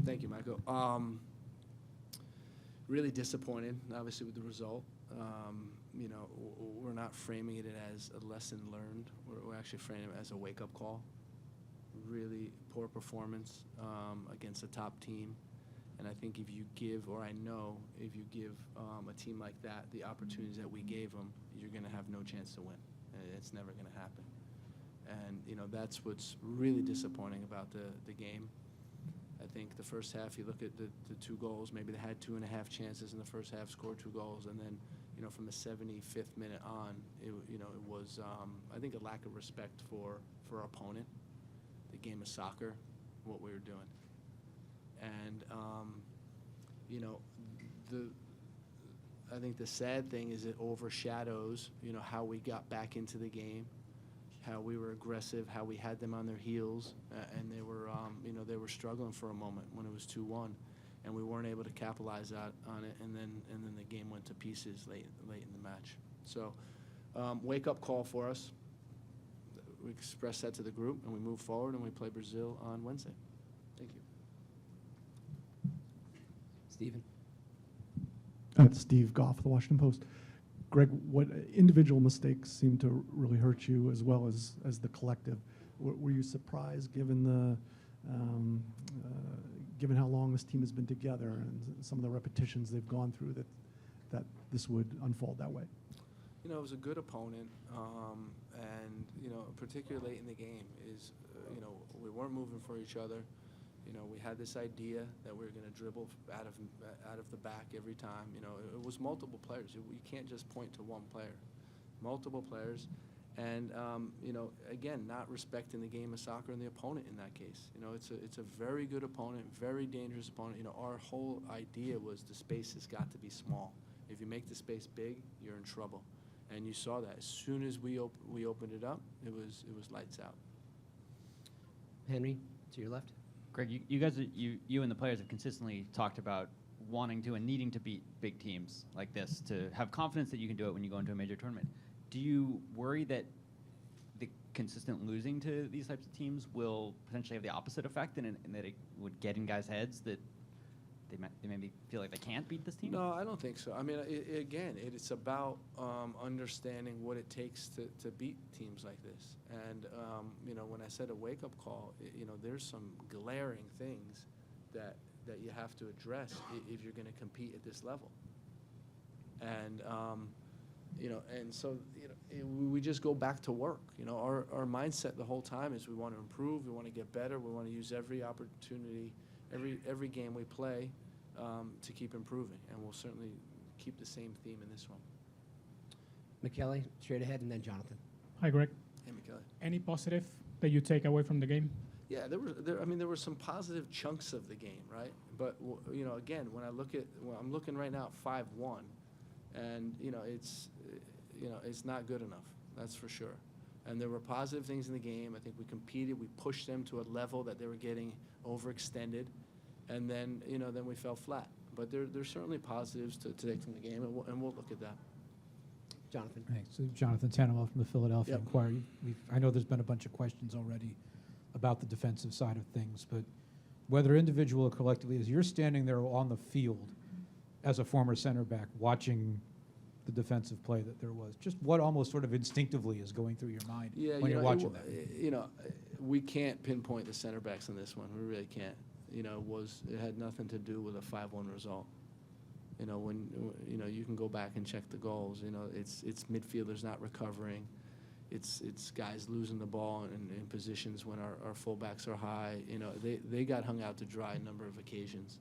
Thank you, Michael. Really disappointed, obviously, with the result. You know, we're not framing it as a lesson learned. We're actually framing it as a wake-up call. Really poor performance against a top team. And I think if you give, or I know, if you give a team like that the opportunities that we gave them, you're going to have no chance to win. It's never going to happen. And, you know, that's what's really disappointing about the game. I think the first half, you look at the 2 goals, maybe they had 2.5 chances in the first half, scored 2 goals, and then, you know, from the 75th minute on, it was, I think, a lack of respect for our opponent, the game of soccer, what we were doing. And, you know, I think the sad thing is it overshadows, you know, how we got back into the game, how we were aggressive, how we had them on their heels, and they were, you know, they were struggling for a moment when it was 2-1, and we weren't able to capitalize on it, and then the game went to pieces late in the match. So, wake-up call for us. We express that to the group, and we move forward, and we play Brazil on Wednesday. Thank you. Stephen. Steve Goff, The Washington Post. Greg, what individual mistakes seem to really hurt you as well as the collective? Were you surprised given given how long this team has been together and some of the repetitions they've gone through that this would unfold that way? You know, it was a good opponent, and, you know, particularly late in the game is, you know, we weren't moving for each other. You know, we had this idea that we were going to dribble out of the back every time. You know, it was multiple players. You can't just point to one player. Multiple players. And, you know, again, not respecting the game of soccer and the opponent in that case. You know, it's a very good opponent, very dangerous opponent. You know, our whole idea was the space has got to be small. If you make the space big, you're in trouble. And you saw that. As soon as we opened it up, it was lights out. Henry, to your left. Greg, you guys, you and the players have consistently talked about wanting to and needing to beat big teams like this to have confidence that you can do it when you go into a major tournament. Do you worry that the consistent losing to these types of teams will potentially have the opposite effect and that it would get in guys' heads that they maybe feel like they can't beat this team? No, I don't think so. I mean, again, it's about understanding what it takes to beat teams like this. And, you know, when I said a wake-up call, you know, there's some glaring things that you have to address if you're going to compete at this level. And, you know, and so, you know, we just go back to work. You know, our mindset the whole time is we want to improve, we want to get better, we want to use every opportunity, every game we play to keep improving, and we'll certainly keep the same theme in this one. McKelly, straight ahead, and then Jonathan. Hi, Greg. Hey, McKelly. Any positive that you take away from the game? Yeah, there were some positive chunks of the game, right? But you know, again, when I'm looking right now at 5-1, and you know, it's not good enough. That's for sure. And there were positive things in the game. I think we competed. We pushed them to a level that they were getting overextended. And then, you know, then we fell flat. But there's certainly positives to take from the game, and we'll look at that. Jonathan. Thanks. Jonathan Tannenwell from the Philadelphia Yep. Inquirer. I know there's been a bunch of questions already about the defensive side of things, but whether individual or collectively, as you're standing there on the field as a former center back watching the defensive play that there was, just what almost sort of instinctively is going through your mind when you're watching that? You know, we can't pinpoint the center backs in this one. We really can't. You know, it had nothing to do with a 5-1 result. You know, when you know, you can go back and check the goals. You know, it's midfielders not recovering. It's guys losing the ball in positions when our fullbacks are high. You know, they got hung out to dry a number of occasions.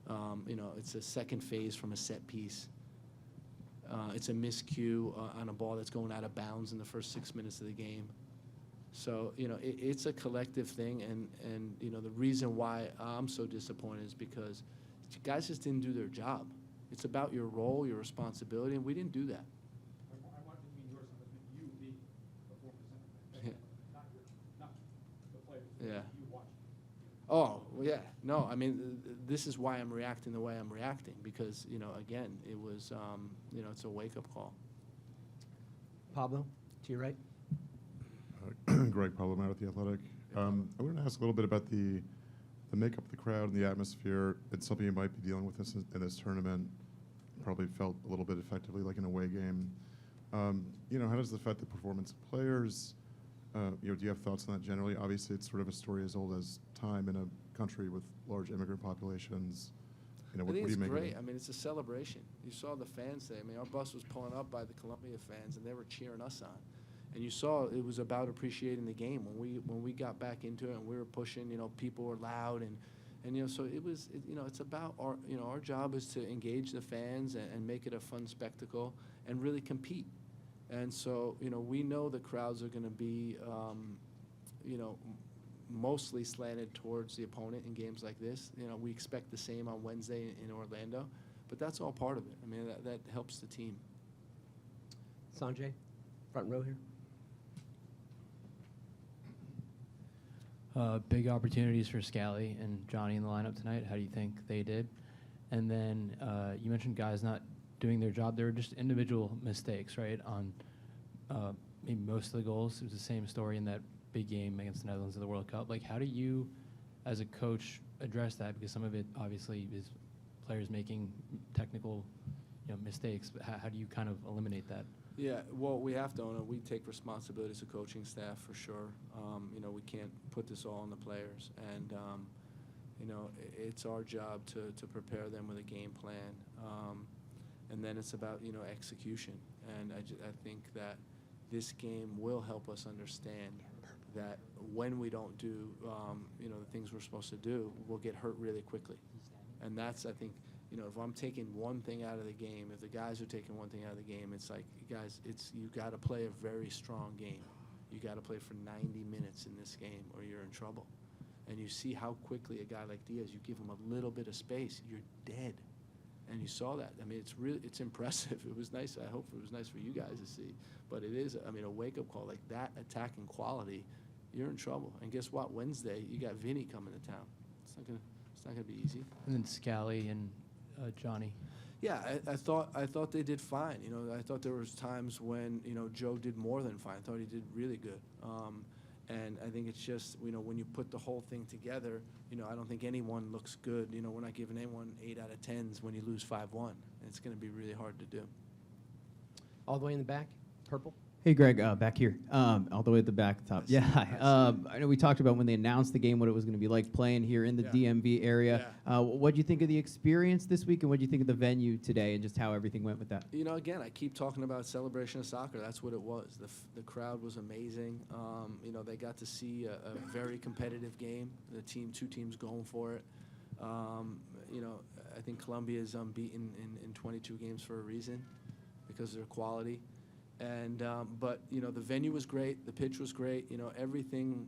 You know, it's a second phase from a set piece. It's a miscue on a ball that's going out of bounds in the first 6 minutes of the game. So, you know, it's a collective thing, and you know, the reason why I'm so disappointed is because guys just didn't do their job. It's about your role, your responsibility, and we didn't do that. I want to mean yours, you being the former center back, not the players, Yeah. you watching. Oh, well, yeah. No, I mean, this is why I'm reacting the way I'm reacting, because, you know, again, it was, you know, it's a wake-up call. Pablo, to your right. Greg Berhalter at The Athletic. I wanted to ask a little bit about the the makeup of the crowd and the atmosphere, it's something you might be dealing with in this tournament. Probably felt a little bit effectively like an away game. How does it affect the performance of players? Do you have thoughts on that generally? Obviously, it's sort of a story as old as time in a country with large immigrant populations. I What think do it's you make of great. it? I mean, it's a celebration. You saw the fans there. I mean, our bus was pulling up by the Colombia fans, and they were cheering us on. And you saw it was about appreciating the game. When we got back into it and we were pushing, people were loud and so it's about our job is to engage the fans and make it a fun spectacle and really compete. And so, we know the crowds are going to be, mostly slanted towards the opponent in games like this. We expect the same on Wednesday in Orlando, but that's all part of it. I mean, that helps the team. Sanjay, front row here. Big opportunities for Scally and Johnny in the lineup tonight. How do you think they did? And then you mentioned guys not doing their job. There were just individual mistakes, right, on maybe most of the goals. It was the same story in that big game against the Netherlands in the World Cup. Like, how do you, as a coach, address that? Because some of it obviously is players making technical, mistakes. But how do you kind of eliminate that? Yeah, well, we have to own it. We take responsibility as a coaching staff for sure. We can't put this all on the players, and it's our job to prepare them with a game plan, and then it's about execution. And I think that this game will help us understand that when we don't do the things we're supposed to do, we'll get hurt really quickly, and that's I think. If I'm taking one thing out of the game, if the guys are taking one thing out of the game, it's like, guys, you got to play a very strong game. You got to play for 90 minutes in this game or you're in trouble. And you see how quickly a guy like Diaz, you give him a little bit of space, you're dead. And you saw that. I mean, it's impressive. It was nice. I hope it was nice for you guys to see. But it is, a wake-up call. Like that attacking quality, you're in trouble. And guess what? Wednesday, you got Vinny coming to town. It's not gonna be easy. And then Scally and Johnny. Yeah, I thought they did fine. I thought there was times when Joe did more than fine. I thought he did really good. And I think it's just when you put the whole thing together, I don't think anyone looks good. We're not giving anyone 8 out of 10s when you lose 5-1. It's going to be really hard to do. All the way in the back, purple. Hey, Greg, back here, all the way at the back top. Yes, Yeah, I know we talked about when they announced the game, what it was going to be like playing here in the Yeah. DMV area. Yeah. What do you think of the experience this week, and what do you think of the venue today, and just how everything went with that? Again, I keep talking about celebration of soccer. That's what it was. The crowd was amazing. They got to see a very competitive game. Two teams going for it. I think Colombia is unbeaten in 22 games for a reason, because of their quality. And but the venue was great, the pitch was great, everything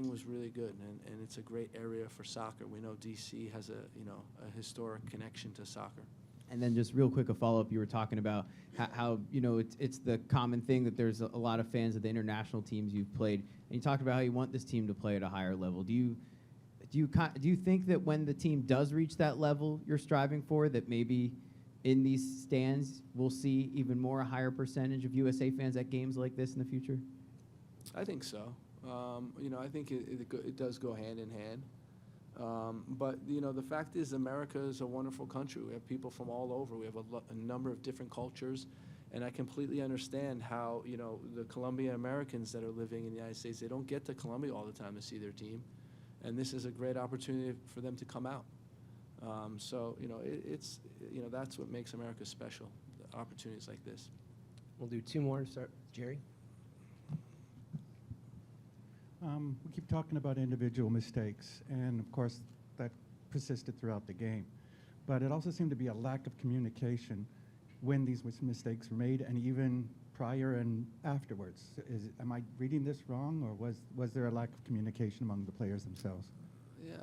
was really good, and it's a great area for soccer. We know DC has a historic connection to soccer. And then just real quick, a follow-up, you were talking about how it's the common thing that there's a lot of fans of the international teams you've played, and you talked about how you want this team to play at a higher level. Do you think that when the team does reach that level you're striving for, that maybe in these stands we'll see even more a higher percentage of USA fans at games like this in the future? I think so. I think it does go hand in hand. But the fact is, America is a wonderful country. We have people from all over. We have a number of different cultures, and I completely understand how the Colombian Americans that are living in the United States, they don't get to Colombia all the time to see their team, and this is a great opportunity for them to come out. So it's that's what makes America special. The opportunities like this. We'll do 2 more. Start, Jerry. We keep talking about individual mistakes, and of course that persisted throughout the game. But it also seemed to be a lack of communication when these mistakes were made, and even prior and afterwards. Am I reading this wrong, or was there a lack of communication among the players themselves? Yeah,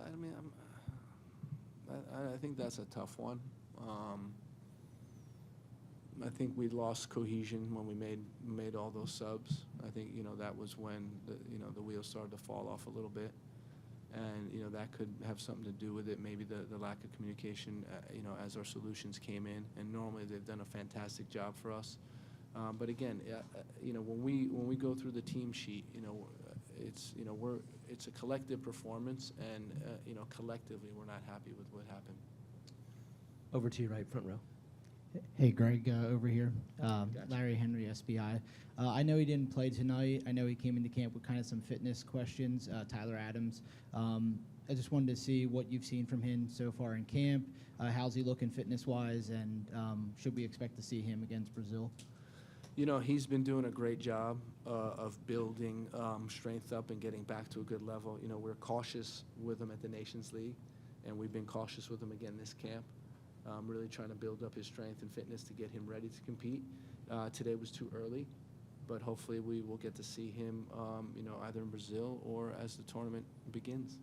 I think that's a tough one. I think we lost cohesion when we made all those subs. I think that was when the wheels started to fall off a little bit, and that could have something to do with it. Maybe the lack of communication, as our solutions came in, and normally they've done a fantastic job for us. But again, when we go through the team sheet, it's, you know, it's a collective performance, and, you know, collectively, we're not happy with what happened. Over to your right, front row. Hey, Greg, over here. Larry Henry, SBI. I know he didn't play tonight. I know he came into camp with kind of some fitness questions. Tyler Adams. I just wanted to see what you've seen from him so far in camp. How's he looking fitness-wise, and should we expect to see him against Brazil? You know, he's been doing a great job of building strength up and getting back to a good level. You know, we're cautious with him at the Nations League, and we've been cautious with him again this camp. Really trying to build up his strength and fitness to get him ready to compete. Today was too early, but hopefully we will get to see him, you know, either in Brazil or as the tournament begins.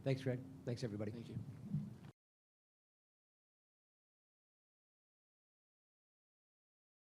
Thanks, Greg. Thanks, everybody. Thank you.